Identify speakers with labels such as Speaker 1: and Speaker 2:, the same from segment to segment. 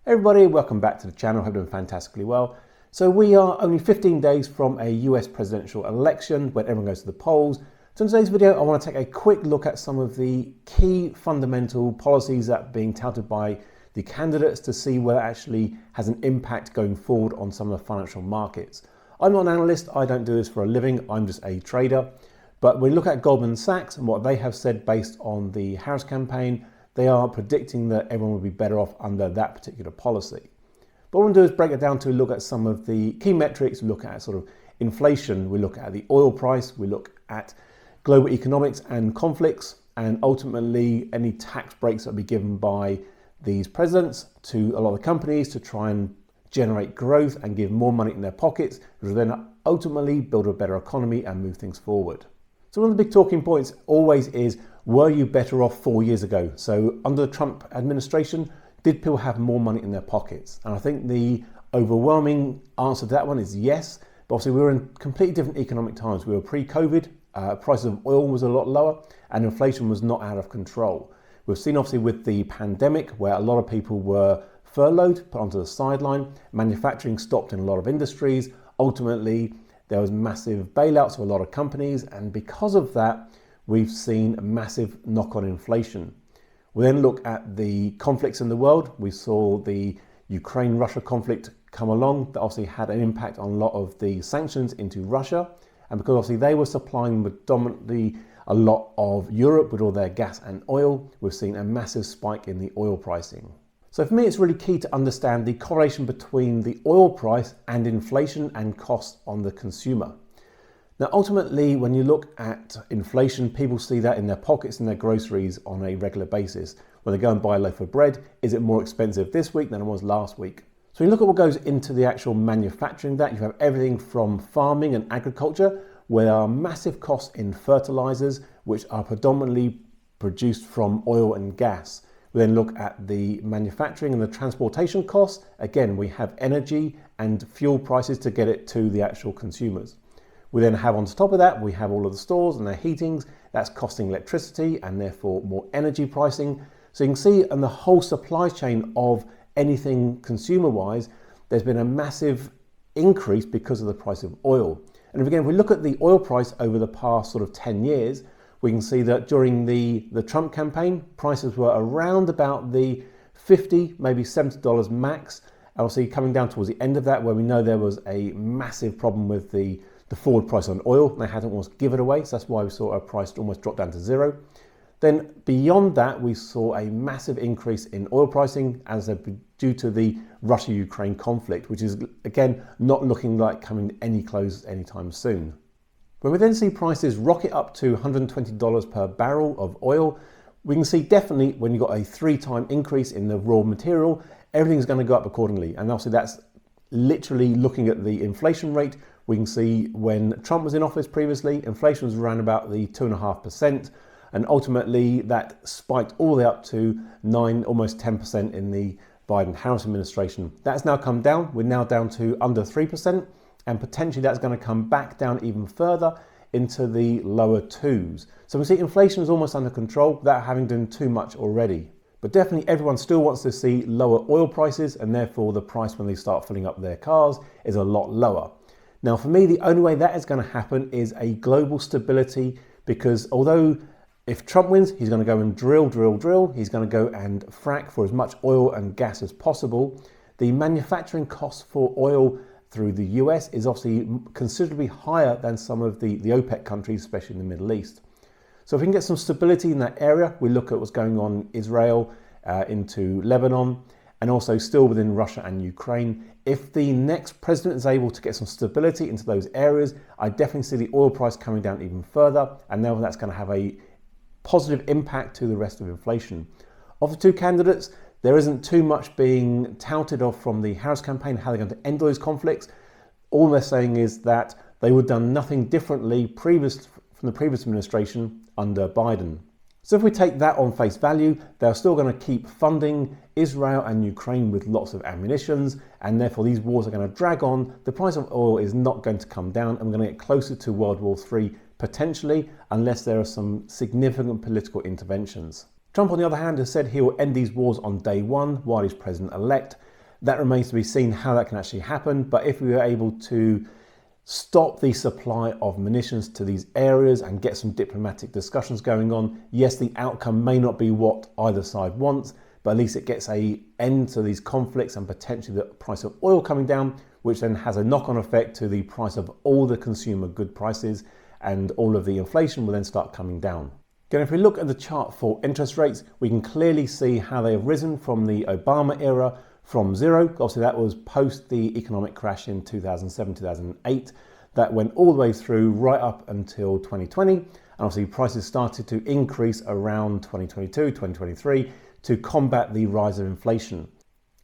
Speaker 1: Everybody, welcome back to the channel. Hope you're doing fantastically well. So we are only 15 days from a US presidential election when everyone goes to the polls. So in today's video, I want to take a quick look at some of the key fundamental policies that are being touted by the candidates to see whether it actually has an impact going forward on some of the financial markets. I'm not an analyst. I don't do this for a living. I'm just a trader. But when we look at Goldman Sachs and what they have said based on the Harris campaign, they are predicting that everyone will be better off under that particular policy. But what we'll do is break it down to look at some of the key metrics. We look at sort of inflation, we look at the oil price, we look at global economics and conflicts, and ultimately any tax breaks that will be given by these presidents to a lot of companies to try and generate growth and give more money in their pockets, which will then ultimately build a better economy and move things forward. So one of the big talking points always is, were you better off 4 years ago? So under the Trump administration, did people have more money in their pockets? And I think the overwhelming answer to that one is yes. But obviously we were in completely different economic times. We were pre-COVID, prices of oil was a lot lower and inflation was not out of control. We've seen obviously with the pandemic where a lot of people were furloughed, put onto the sideline, manufacturing stopped in a lot of industries. Ultimately, there was massive bailouts of a lot of companies, and because of that, we've seen a massive knock-on inflation. We then look at the conflicts in the world. We saw the Ukraine-Russia conflict come along that obviously had an impact on a lot of the sanctions into Russia, and because obviously they were supplying predominantly a lot of Europe with all their gas and oil, we've seen a massive spike in the oil pricing. So for me, it's really key to understand the correlation between the oil price and inflation and costs on the consumer. Now, ultimately, when you look at inflation, people see that in their pockets and their groceries on a regular basis. When they go and buy a loaf of bread, is it more expensive this week than it was last week? So you look at what goes into the actual manufacturing that, you have everything from farming and agriculture, where there are massive costs in fertilizers, which are predominantly produced from oil and gas. We then look at the manufacturing and the transportation costs. Again, we have energy and fuel prices to get it to the actual consumers. We then have on top of that, we have all of the stores and their heatings. That's costing electricity and therefore more energy pricing. So you can see in the whole supply chain of anything consumer-wise, there's been a massive increase because of the price of oil. And again, if we look at the oil price over the past sort of 10 years, we can see that during the Trump campaign, prices were around about the $50, maybe $70 max. Obviously coming down towards the end of that, where we know there was a massive problem with the forward price on oil. They had to almost give it away. So that's why we saw our price almost drop down to zero. Then beyond that, we saw a massive increase in oil pricing as due to the Russia-Ukraine conflict, which is again, not looking like coming any close anytime soon. When we then see prices rocket up to $120 per barrel of oil, we can see definitely when you've got a 3-time increase in the raw material, everything's going to go up accordingly. And obviously that's literally looking at the inflation rate. We can see when Trump was in office previously, inflation was around about the 2.5%. And ultimately that spiked all the way up to 9, almost 10% in the Biden-Harris administration. That's now come down. We're now down to under 3%. And potentially that's going to come back down even further into the lower 2s. So we see inflation is almost under control without having done too much already. But definitely everyone still wants to see lower oil prices, and therefore the price when they start filling up their cars is a lot lower. Now for me, the only way that is going to happen is a global stability, because although if Trump wins, he's going to go and drill. He's going to go and frack for as much oil and gas as possible. The manufacturing costs for oil through the US is obviously considerably higher than some of the OPEC countries, especially in the Middle East. So if we can get some stability in that area, we look at what's going on in Israel, into Lebanon, and also still within Russia and Ukraine. If the next president is able to get some stability into those areas, I definitely see the oil price coming down even further, and now that's going to have a positive impact to the rest of inflation. Of the two candidates, there isn't too much being touted of from the Harris campaign, how they're going to end those conflicts. All they're saying is that they would have done nothing differently from the previous administration under Biden. So if we take that on face value, they're still going to keep funding Israel and Ukraine with lots of ammunitions, and therefore these wars are going to drag on. The price of oil is not going to come down, and we're going to get closer to World War III potentially, unless there are some significant political interventions. Trump, on the other hand, has said he will end these wars on day one while he's president-elect. That remains to be seen how that can actually happen, but if we were able to stop the supply of munitions to these areas and get some diplomatic discussions going on, yes, the outcome may not be what either side wants, but at least it gets an end to these conflicts and potentially the price of oil coming down, which then has a knock-on effect to the price of all the consumer good prices, and all of the inflation will then start coming down. Again, if we look at the chart for interest rates, we can clearly see how they have risen from the Obama era from zero. Obviously, that was post the economic crash in 2007, 2008. That went all the way through right up until 2020. And obviously, prices started to increase around 2022, 2023 to combat the rise of inflation.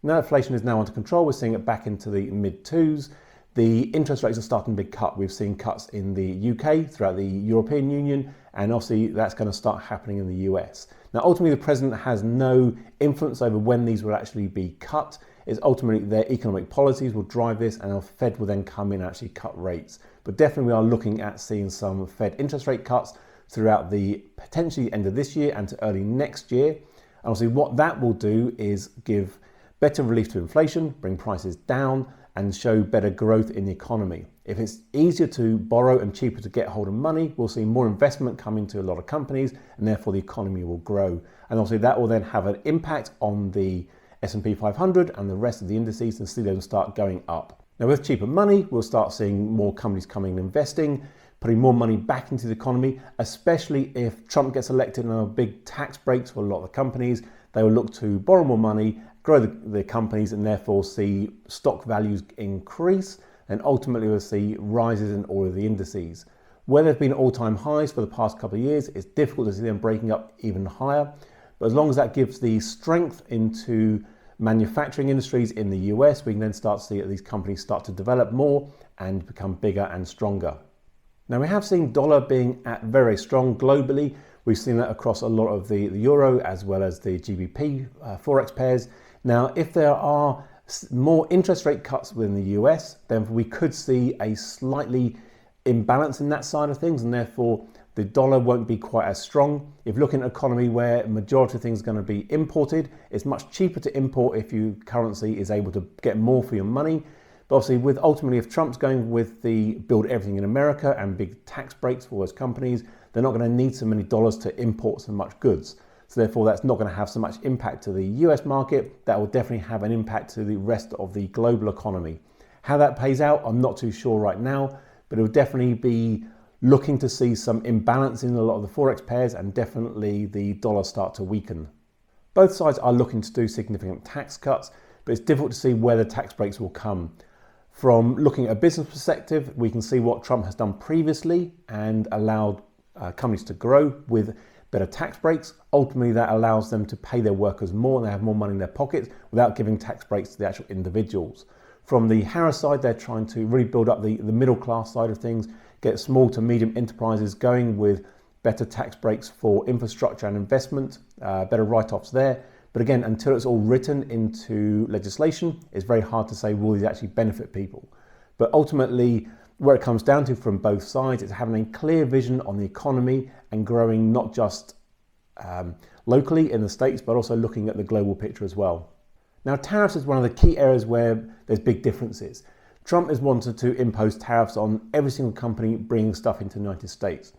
Speaker 1: Now inflation is now under control. We're seeing it back into the mid twos. The interest rates are starting to be cut. We've seen cuts in the UK, throughout the European Union, and obviously that's going to start happening in the US. Now, ultimately, the president has no influence over when these will actually be cut. It's ultimately their economic policies will drive this, and the Fed will then come in and actually cut rates. But definitely we are looking at seeing some Fed interest rate cuts throughout the potentially end of this year and to early next year. And obviously what that will do is give better relief to inflation, bring prices down, and show better growth in the economy. If it's easier to borrow and cheaper to get hold of money, we'll see more investment come into a lot of companies, and therefore the economy will grow. And obviously that will then have an impact on the S&P 500 and the rest of the indices, and see them start going up. Now with cheaper money, we'll start seeing more companies coming and investing, putting more money back into the economy, especially if Trump gets elected and there are big tax breaks for a lot of the companies. They will look to borrow more money, grow the companies, and therefore see stock values increase, and ultimately we'll see rises in all of the indices. Where there have been all-time highs for the past couple of years, it's difficult to see them breaking up even higher, but as long as that gives the strength into manufacturing industries in the US, we can then start to see that these companies start to develop more and become bigger and stronger. Now we have seen dollar being at very strong globally. We've seen that across a lot of the euro as well as the GBP forex pairs. Now, if there are more interest rate cuts within the US, then we could see a slightly imbalance in that side of things, and therefore the dollar won't be quite as strong. If you look at an economy where the majority of things are going to be imported, it's much cheaper to import if your currency is able to get more for your money. But obviously, with ultimately, if Trump's going with the build everything in America and big tax breaks for those companies, they're not going to need so many dollars to import so much goods. So therefore, that's not going to have so much impact to the US market. That will definitely have an impact to the rest of the global economy. How that pays out, I'm not too sure right now, but it will definitely be looking to see some imbalance in a lot of the forex pairs, and definitely the dollar start to weaken. Both sides are looking to do significant tax cuts, but it's difficult to see where the tax breaks will come. From looking at a business perspective, we can see what Trump has done previously and allowed companies to grow with better tax breaks. Ultimately, that allows them to pay their workers more and they have more money in their pockets without giving tax breaks to the actual individuals. From the Harris side, they're trying to really build up the middle class side of things, get small to medium enterprises going with better tax breaks for infrastructure and investment, better write-offs there. But again, until it's all written into legislation, it's very hard to say will these actually benefit people. But ultimately, where it comes down to from both sides is having a clear vision on the economy and growing not just locally in the States, but also looking at the global picture as well. Now, tariffs is one of the key areas where there's big differences. Trump has wanted to impose tariffs on every single company bringing stuff into the United States.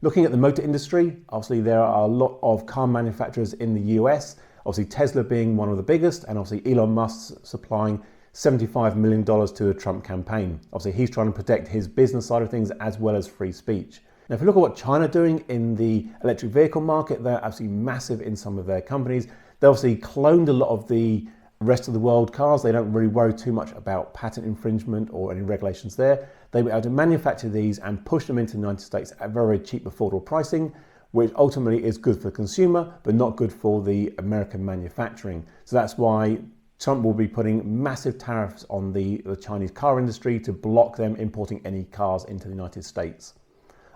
Speaker 1: Looking at the motor industry, obviously there are a lot of car manufacturers in the US, obviously Tesla being one of the biggest, and obviously Elon Musk supplying $75 million to the Trump campaign. Obviously he's trying to protect his business side of things as well as free speech. Now if you look at what China are doing in the electric vehicle market, they're absolutely massive in some of their companies. They obviously cloned a lot of the rest of the world cars. They don't really worry too much about patent infringement or any regulations there. They were able to manufacture these and push them into the United States at very cheap, affordable pricing, which ultimately is good for the consumer, but not good for the American manufacturing. So that's why Trump will be putting massive tariffs on the Chinese car industry to block them importing any cars into the United States.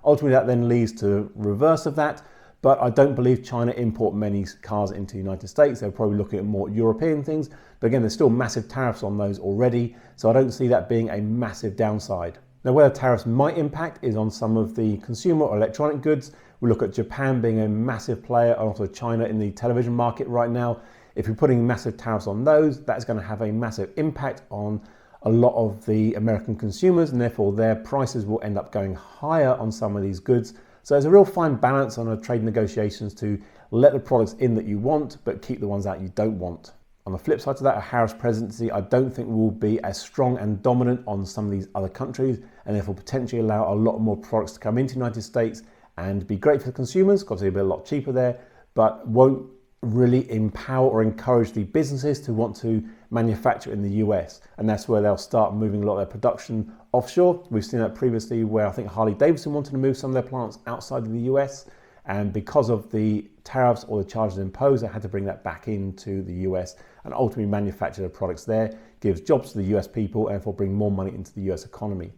Speaker 1: Ultimately, that then leads to reverse of that, but I don't believe China import many cars into the United States. They're probably looking at more European things, but again, there's still massive tariffs on those already, so I don't see that being a massive downside. Now, where the tariffs might impact is on some of the consumer or electronic goods. We look at Japan being a massive player, and also China in the television market right now If you're putting massive tariffs on those, that's going to have a massive impact on a lot of the American consumers, and therefore their prices will end up going higher on some of these goods. So there's a real fine balance on the trade negotiations to let the products in that you want, but keep the ones out you don't want. On the flip side to that, a Harris presidency, I don't think will be as strong and dominant on some of these other countries, and therefore potentially allow a lot more products to come into the United States and be great for consumers, because it'll be a lot cheaper there, but won't really empower or encourage the businesses to want to manufacture in the US. And that's where they'll start moving a lot of their production offshore. We've seen that previously where I think Harley Davidson wanted to move some of their plants outside of the US. And because of the tariffs or the charges imposed, they had to bring that back into the US and ultimately manufacture the products there, gives jobs to the US people and therefore bring more money into the US economy.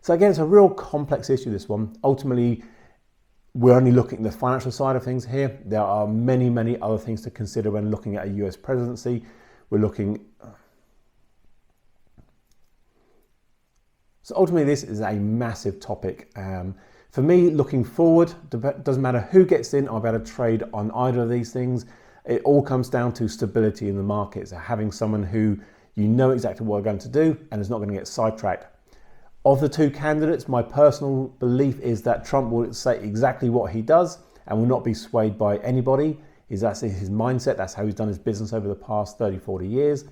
Speaker 1: So again, it's a real complex issue, this one. Ultimately, we're only looking at the financial side of things here. There are many, many other things to consider when looking at a US presidency. We're looking... So ultimately, this is a massive topic. For me, looking forward, doesn't matter who gets in, I'll be able to trade on either of these things. It all comes down to stability in the markets, having someone who you know exactly what they're going to do and is not going to get sidetracked. Of the two candidates, my personal belief is that Trump will say exactly what he does and will not be swayed by anybody. That's his mindset, that's how he's done his business over the past 30, 40 years.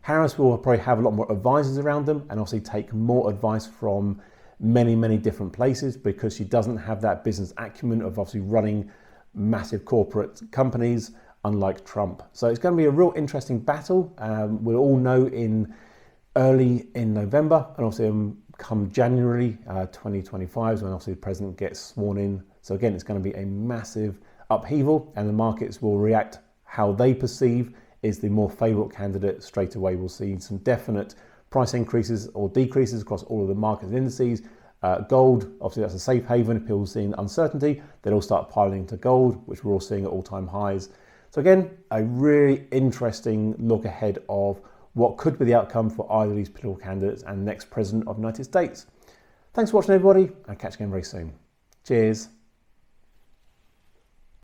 Speaker 1: Harris will probably have a lot more advisors around them and obviously take more advice from many, many different places because she doesn't have that business acumen of obviously running massive corporate companies, unlike Trump. So it's going to be a real interesting battle. We'll all know early in November, and obviously come January 2025 when obviously the president gets sworn in. So again, it's going to be a massive upheaval and the markets will react how they perceive is the more favourable candidate straight away. We'll see some definite price increases or decreases across all of the markets and indices. Gold, obviously that's a safe haven. If people are seeing uncertainty, they'll all start piling into gold, which we're all seeing at all-time highs. So again, a really interesting look ahead of what could be the outcome for either of these political candidates and next president of the United States. Thanks for watching, everybody. I'll catch you again very soon. Cheers.